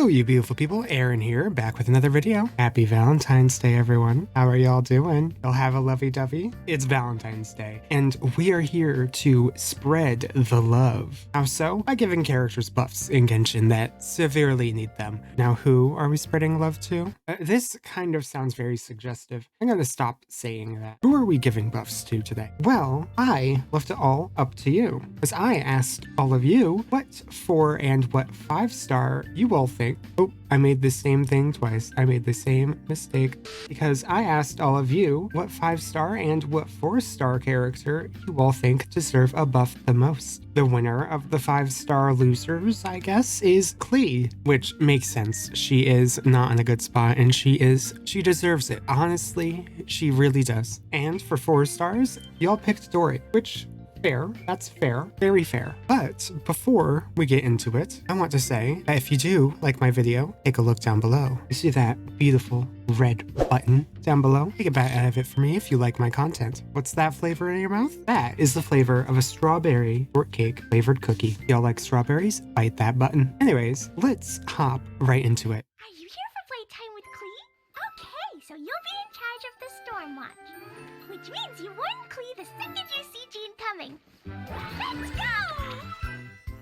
Hello, you beautiful people. Aaron here, back with another video. Happy Valentine's Day, everyone. How are y'all doing? Y'all have a lovey-dovey? It's Valentine's Day, and we are here to spread the love. How so? By giving characters buffs in Genshin that severely need them. Now, who are we spreading love to? This kind of sounds very suggestive. I'm gonna stop saying that. Who are we giving buffs to today? Well, I left it all up to you, because I asked all of you what 4 and what 5-star you all think. Oh, I made the same thing twice. I made the same mistake because I asked all of you what 5-star and what 4-star character you all think deserve a buff the most. The winner of the 5-star losers, I guess, is Klee, which makes sense. She is not in a good spot and she deserves it. Honestly, she really does. And for 4 stars, y'all picked Dori, which fair. That's fair. Very fair. But before we get into it, I want to say that if you do like my video, take a look down below. You see that beautiful red button down below? Take a bite out of it for me if you like my content. What's that flavor in your mouth? That is the flavor of a strawberry shortcake flavored cookie. Y'all like strawberries? Bite that button. Anyways, let's hop right into it. Are you here for playtime with Klee? Okay, so you'll be in charge of the storm watch, which means you warn Klee the second you see Jean coming. Let's go!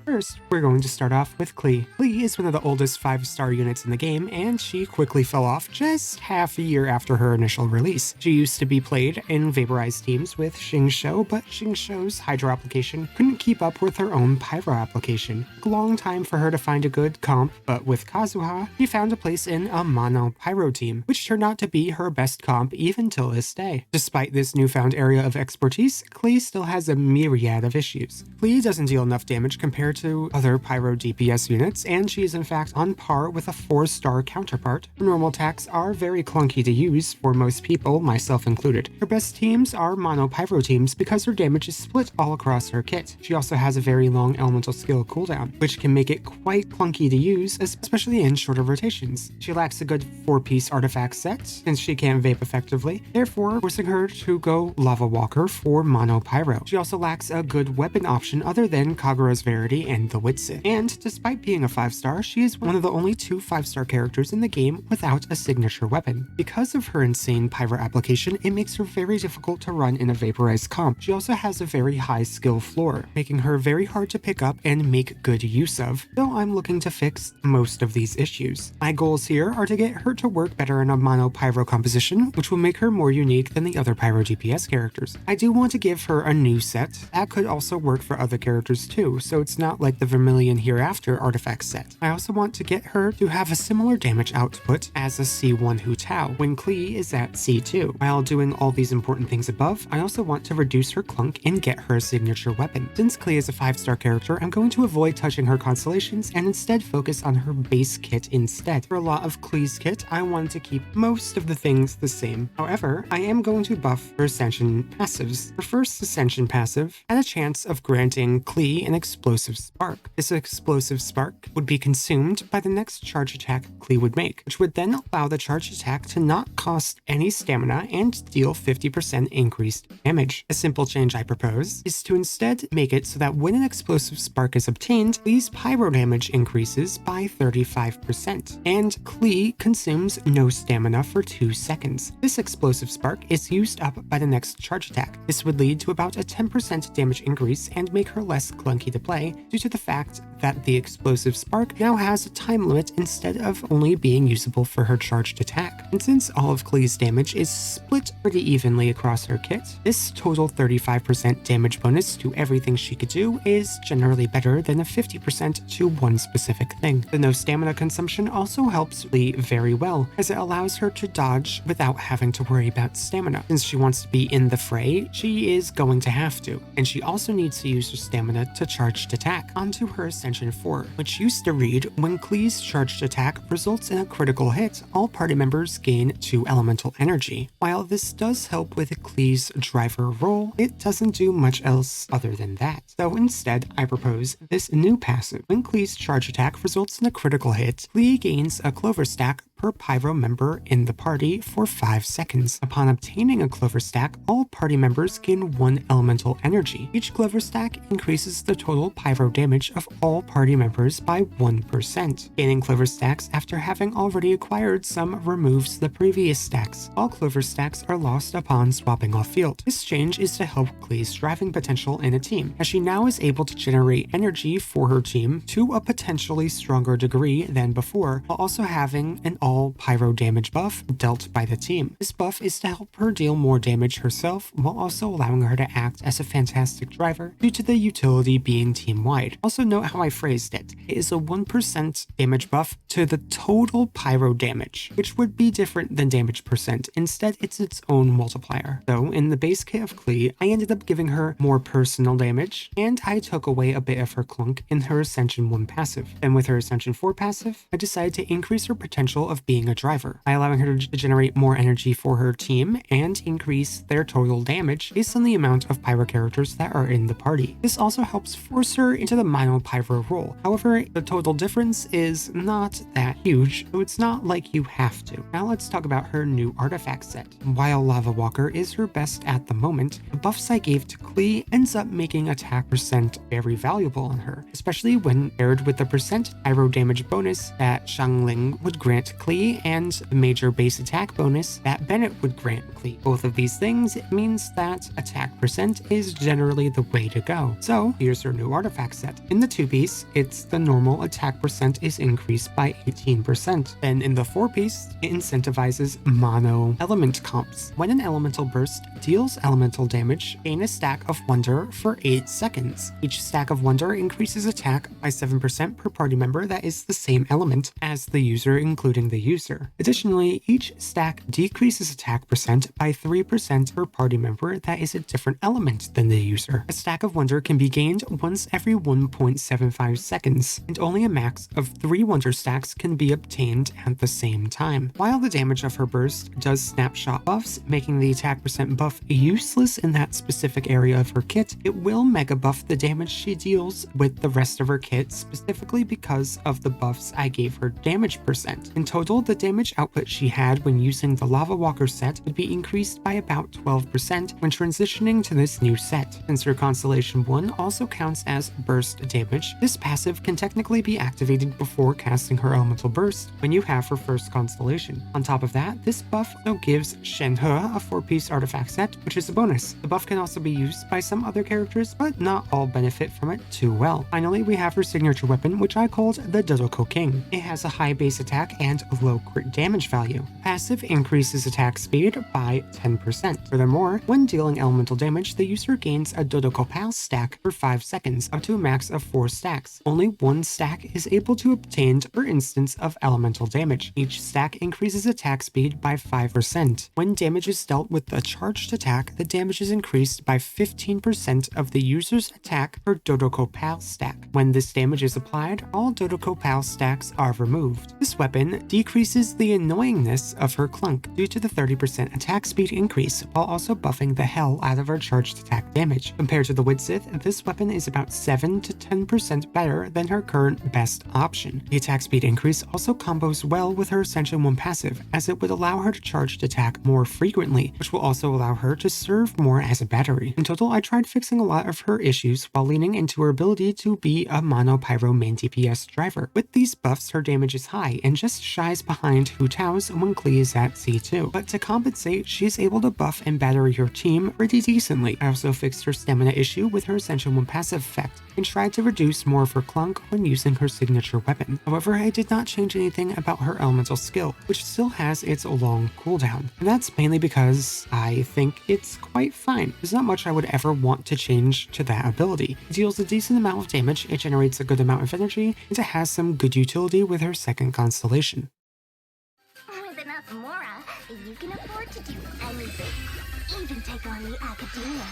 First, we're going to start off with Klee. Klee is one of the oldest 5-star units in the game, and she quickly fell off just half a year after her initial release. She used to be played in vaporized teams with Xingqiu, but Xingqiu's Hydro application couldn't keep up with her own Pyro application. It took a long time for her to find a good comp, but with Kazuha, she found a place in a Mono Pyro team, which turned out to be her best comp even till this day. Despite this newfound area of expertise, Klee still has a myriad of issues. Klee doesn't deal enough damage compared to other Pyro DPS units, and she is in fact on par with a 4-star counterpart. Her normal attacks are very clunky to use for most people, myself included. Her best teams are Mono Pyro teams because her damage is split all across her kit. She also has a very long elemental skill cooldown, which can make it quite clunky to use, especially in shorter rotations. She lacks a good 4-piece artifact set, since she can't vape effectively, therefore forcing her to go Lava Walker for Mono Pyro. She also lacks a good weapon option other than Kagura's Verity and the Witsit. And despite being a 5-star, she is one of the only 2 5-star characters in the game without a signature weapon. Because of her insane Pyro application, it makes her very difficult to run in a vaporized comp. She also has a very high skill floor, making her very hard to pick up and make good use of, though I'm looking to fix most of these issues. My goals here are to get her to work better in a Mono Pyro composition, which will make her more unique than the other Pyro DPS characters. I do want to give her a new set that could also work for other characters too, so it's not like the Vermilion Hereafter artifact set. I also want to get her to have a similar damage output as a C1 Hu Tao when Klee is at C2. While doing all these important things above, I also want to reduce her clunk and get her a signature weapon. Since Klee is a 5-star character, I'm going to avoid touching her constellations and instead focus on her base kit instead. For a lot of Klee's kit, I wanted to keep most of the things the same. However, I am going to buff her Ascension passives. Her first Ascension passive had a chance of granting Klee an explosive spark. This explosive spark would be consumed by the next charge attack Klee would make, which would then allow the charge attack to not cost any stamina and deal 50% increased damage. A simple change I propose is to instead make it so that when an explosive spark is obtained, Klee's pyro damage increases by 35%, and Klee consumes no stamina for 2 seconds. This explosive spark is used up by the next charge attack. This would lead to about a 10% damage increase and make her less clunky to play due to the fact that the explosive spark now has a time limit instead of only being usable for her charged attack. And since all of Klee's damage is split pretty evenly across her kit, this total 35% damage bonus to everything she could do is generally better than a 50% to one specific thing. The no stamina consumption also helps Klee very well, as it allows her to dodge without having to worry about stamina. Since she wants to be in the fray, she is going to have to, and she also needs to use her stamina to charged attack onto her Ascension 4, which used to read, when Klee's charged attack results in a critical hit, all party members gain 2 elemental energy. While this does help with Klee's driver role, it doesn't do much else other than that. So instead, I propose this new passive. When Klee's charge attack results in a critical hit, Klee gains a clover stack per per pyro member in the party for 5 seconds. Upon obtaining a clover stack, all party members gain 1 elemental energy. Each clover stack increases the total pyro damage of all party members by 1%. Gaining clover stacks after having already acquired some removes the previous stacks. All clover stacks are lost upon swapping off field. This change is to help Klee's driving potential in a team, as she now is able to generate energy for her team to a potentially stronger degree than before, while also having an all pyro damage buff dealt by the team. This buff is to help her deal more damage herself, while also allowing her to act as a fantastic driver due to the utility being team-wide. Also note how I phrased it. It is a 1% damage buff to the total pyro damage, which would be different than damage percent. Instead, it's its own multiplier. So in the base kit of Klee, I ended up giving her more personal damage, and I took away a bit of her clunk in her Ascension 1 passive. Then with her Ascension 4 passive, I decided to increase her potential of being a driver by allowing her to generate more energy for her team and increase their total damage based on the amount of pyro characters that are in the party. This also helps force her into the mono pyro role. However, the total difference is not that huge, so it's not like you have to. Now let's talk about her new artifact set. While Lava Walker is her best at the moment, the buffs I gave to Klee ends up making attack percent very valuable on her, especially when paired with the percent pyro damage bonus that Xiangling would grant Klee and the major base attack bonus that Bennett would grant Klee. Both of these things means that attack percent is generally the way to go. So here's her new artifact set. In the 2-piece, it's the normal attack percent is increased by 18%. Then in the 4-piece, it incentivizes mono element comps. When an elemental burst deals elemental damage, gain a stack of wonder for 8 seconds. Each stack of wonder increases attack by 7% per party member that is the same element as the user, including the user. Additionally, each stack decreases attack percent by 3% per party member that is a different element than the user. A stack of wonder can be gained once every 1.75 seconds, and only a max of 3 wonder stacks can be obtained at the same time. While the damage of her burst does snapshot buffs, making the attack percent buff useless in that specific area of her kit, it will mega buff the damage she deals with the rest of her kit, specifically because of the buffs I gave her damage percent. In total, the damage output she had when using the Lava Walker set would be increased by about 12% when transitioning to this new set. Since her Constellation 1 also counts as burst damage, this passive can technically be activated before casting her elemental burst when you have her first constellation. On top of that, this buff also gives Shenhe a 4-piece artifact set, which is a bonus. The buff can also be used by some other characters, but not all benefit from it too well. Finally, we have her signature weapon, which I called the Dodoko King. It has a high base attack and low crit damage value. Passive increases attack speed by 10%. Furthermore, when dealing elemental damage, the user gains a Dodoko Pal stack for 5 seconds, up to a max of 4 stacks. Only 1 stack is able to be obtained per instance of elemental damage. Each stack increases attack speed by 5%. When damage is dealt with a charged attack, the damage is increased by 15% of the user's attack per Dodoko Pal stack. When this damage is applied, all Dodoko Pal stacks are removed. This weapon decreases the annoyingness of her clunk due to the 30% attack speed increase, while also buffing the hell out of her charged attack damage. Compared to the Widsith, this weapon is about 7 to 10% better than her current best option. The attack speed increase also combos well with her Ascension 1 passive, as it would allow her to charged attack more frequently, which will also allow her to serve more as a battery. In total, I tried fixing a lot of her issues while leaning into her ability to be a mono pyro main DPS driver. With these buffs, her damage is high and just shies behind Hu Tao's when Klee is at C2. But to compensate, she is able to buff and battery her team pretty decently. I also fixed her stamina issue with her Ascension 1 passive effect, and tried to reduce more of her clunk when using her signature weapon. However, I did not change anything about her elemental skill, which still has its long cooldown. And that's mainly because I think it's quite fine. There's not much I would ever want to change to that ability. It deals a decent amount of damage, it generates a good amount of energy, and it has some good utility with her second constellation. With enough Mora, you can afford to do anything. even take on the academia.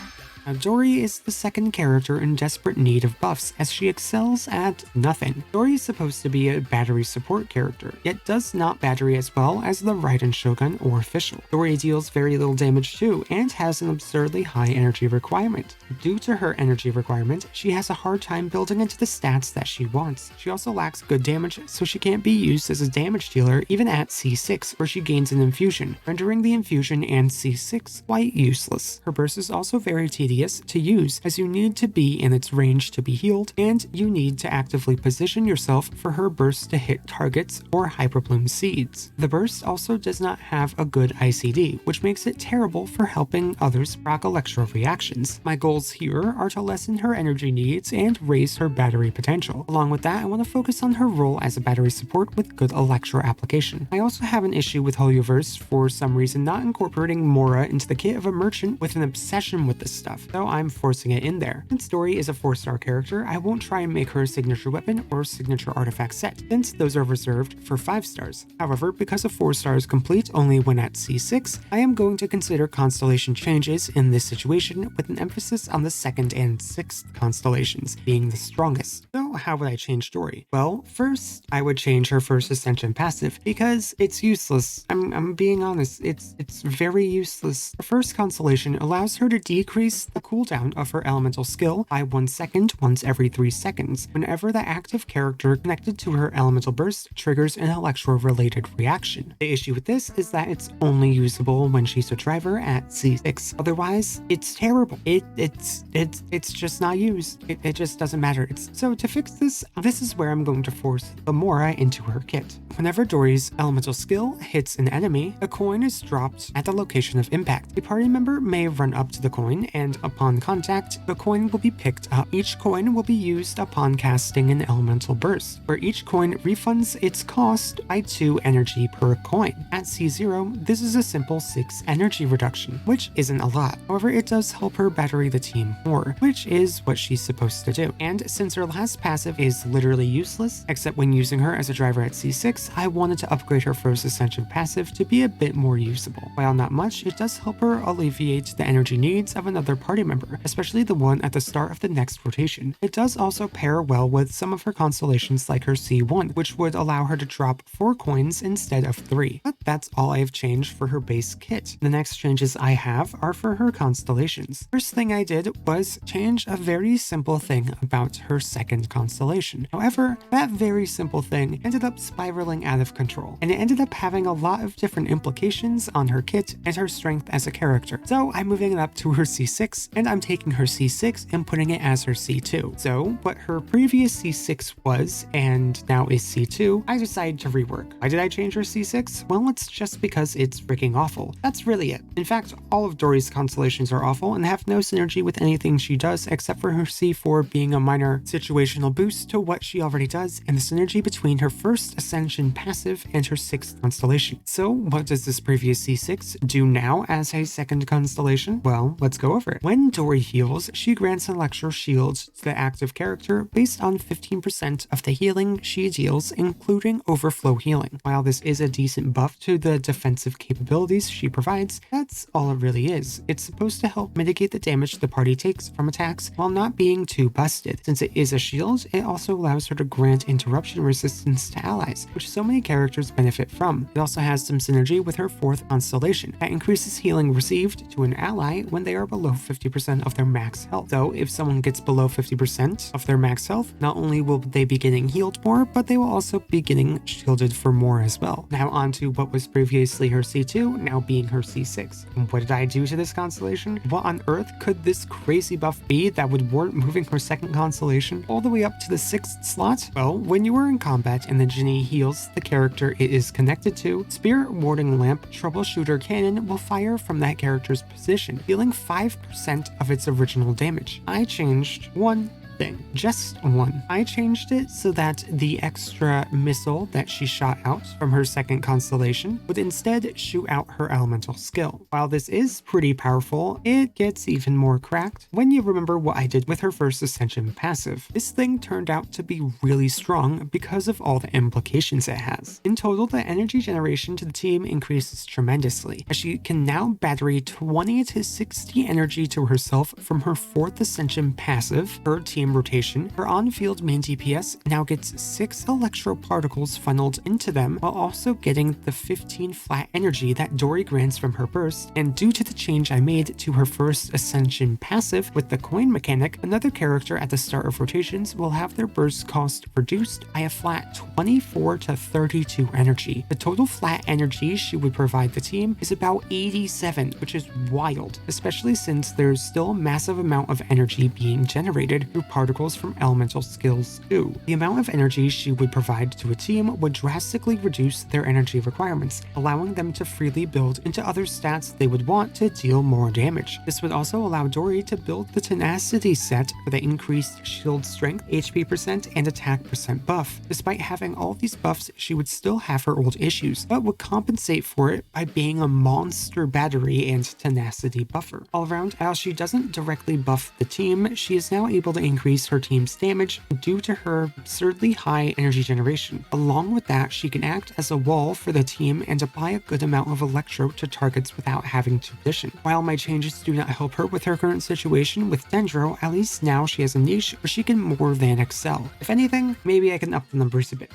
Now, Dori is the second character in desperate need of buffs, as she excels at nothing. Dori is supposed to be a battery support character, yet does not battery as well as the Raiden Shogun or Fischl. Dori deals very little damage too, and has an absurdly high energy requirement. Due to her energy requirement, she has a hard time building into the stats that she wants. She also lacks good damage, so she can't be used as a damage dealer even at C6, where she gains an infusion, rendering the infusion and C6 quite useless. Her burst is also very tedious to use, as you need to be in its range to be healed, and you need to actively position yourself for her burst to hit targets or hyperbloom seeds. The burst also does not have a good ICD, which makes it terrible for helping others proc electro reactions. My goals here are to lessen her energy needs and raise her battery potential. Along with that, I want to focus on her role as a battery support with good electro application. I also have an issue with Hoyoverse for some reason not incorporating Mora into the kit of a merchant with an obsession with this stuff, so I'm forcing it in there. Since Dori is a 4-star character, I won't try and make her a signature weapon or signature artifact set, since those are reserved for 5 stars. However, because a 4 star is complete only when at C6, I am going to consider constellation changes in this situation with an emphasis on the 2nd and 6th constellations being the strongest. So how would I change Dori? Well, first, I would change her first ascension passive because it's useless. I'm being honest, it's very useless. The first constellation allows her to decrease the cooldown of her elemental skill by 1 second once every 3 seconds, whenever the active character connected to her elemental burst triggers an electro-related reaction. The issue with this is that it's only usable when she's a driver at C6. Otherwise, it's terrible. It's just not used. It just doesn't matter. So to fix this, this is where I'm going to force the Mora into her kit. Whenever Dori's elemental skill hits an enemy, a coin is dropped at the location of impact. A party member may run up to the coin, and upon contact, the coin will be picked up. Each coin will be used upon casting an elemental burst, where each coin refunds its cost by 2 energy per coin. At C0, this is a simple 6 energy reduction, which isn't a lot. However, it does help her battery the team more, which is what she's supposed to do. And since her last passive is literally useless, except when using her as a driver at C6, I wanted to upgrade her first ascension passive to be a bit more usable. While not much, it does help her alleviate the energy needs of another party member, especially the one at the start of the next rotation. It does also pair well with some of her constellations like her C1, which would allow her to drop 4 coins instead of 3. But that's all I have changed for her base kit. The next changes I have are for her constellations. First thing I did was change a very simple thing about her second constellation. However, that very simple thing ended up spiraling out of control, and it ended up having a lot of different implications on her kit and her strength as a character. So I'm moving it up to her C6, and I'm taking her C6 and putting it as her C2. So what her previous C6 was, and now is C2, I decided to rework. Why did I change her C6? Well, it's just because it's freaking awful. That's really it. In fact, all of Dori's constellations are awful and have no synergy with anything she does except for her C4 being a minor situational boost to what she already does, and the synergy between her first ascension passive and her 6th constellation. So what does this previous C6 do now as a second constellation? Well, let's go over it. When Dori heals, she grants an electro shield to the active character based on 15% of the healing she deals, including overflow healing. While this is a decent buff to the defensive capabilities she provides, that's all it really is. It's supposed to help mitigate the damage the party takes from attacks while not being too busted. Since it is a shield, it also allows her to grant interruption resistance to allies, which so many characters benefit from. It also has some synergy with her 4th constellation that increases healing received to an ally when they are below 50% of their max health. So if someone gets below 50% of their max health, not only will they be getting healed more, but they will also be getting shielded for more as well. Now on to what was previously her C2, now being her C6. And what did I do to this constellation? What on earth could this crazy buff be that would warrant moving her second constellation all the way up to the 6th slot? Well, when you are in combat and the genie heals the character it is connected to, Spirit Warding Lamp Troubleshooter Cannon will fire from that character's position, dealing 5% of its original damage. I changed 1 thing. Just one. I changed it so that the extra missile that she shot out from her second constellation would instead shoot out her elemental skill. While this is pretty powerful, it gets even more cracked when you remember what I did with her first Ascension passive. This thing turned out to be really strong because of all the implications it has. In total, the energy generation to the team increases tremendously, as she can now battery 20 to 60 energy to herself from her fourth Ascension passive. Per team rotation, her on-field main DPS now gets 6 electro particles funneled into them, while also getting the 15 flat energy that Dori grants from her burst. And due to the change I made to her first Ascension passive with the coin mechanic, another character at the start of rotations will have their burst cost reduced by a flat 24 to 32 energy. The total flat energy she would provide the team is about 87, which is wild, especially since there's still a massive amount of energy being generated through particles from elemental skills too. The amount of energy she would provide to a team would drastically reduce their energy requirements, allowing them to freely build into other stats they would want to deal more damage. This would also allow Dori to build the tenacity set for the increased shield strength, HP percent, and attack percent buff. Despite having all these buffs, she would still have her old issues, but would compensate for it by being a monster battery and tenacity buffer. All around, while she doesn't directly buff the team, she is now able to increase her team's damage due to her absurdly high energy generation. Along with that, she can act as a wall for the team and apply a good amount of electro to targets without having to position. While my changes do not help her with her current situation with Dendro, at least now she has a niche where she can more than excel. If anything, maybe I can up the numbers a bit.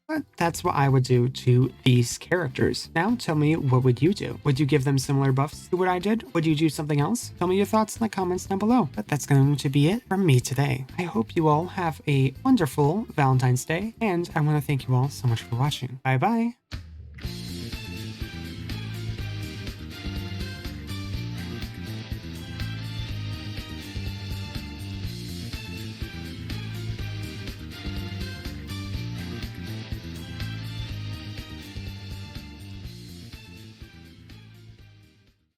But that's what I would do to these characters. Now tell me, what would you do? Would you give them similar buffs to what I did? Would you do something else? Tell me your thoughts in the comments down below. But that's going to be it from me today. I hope you all have a wonderful Valentine's Day, and I want to thank you all so much for watching. Bye bye!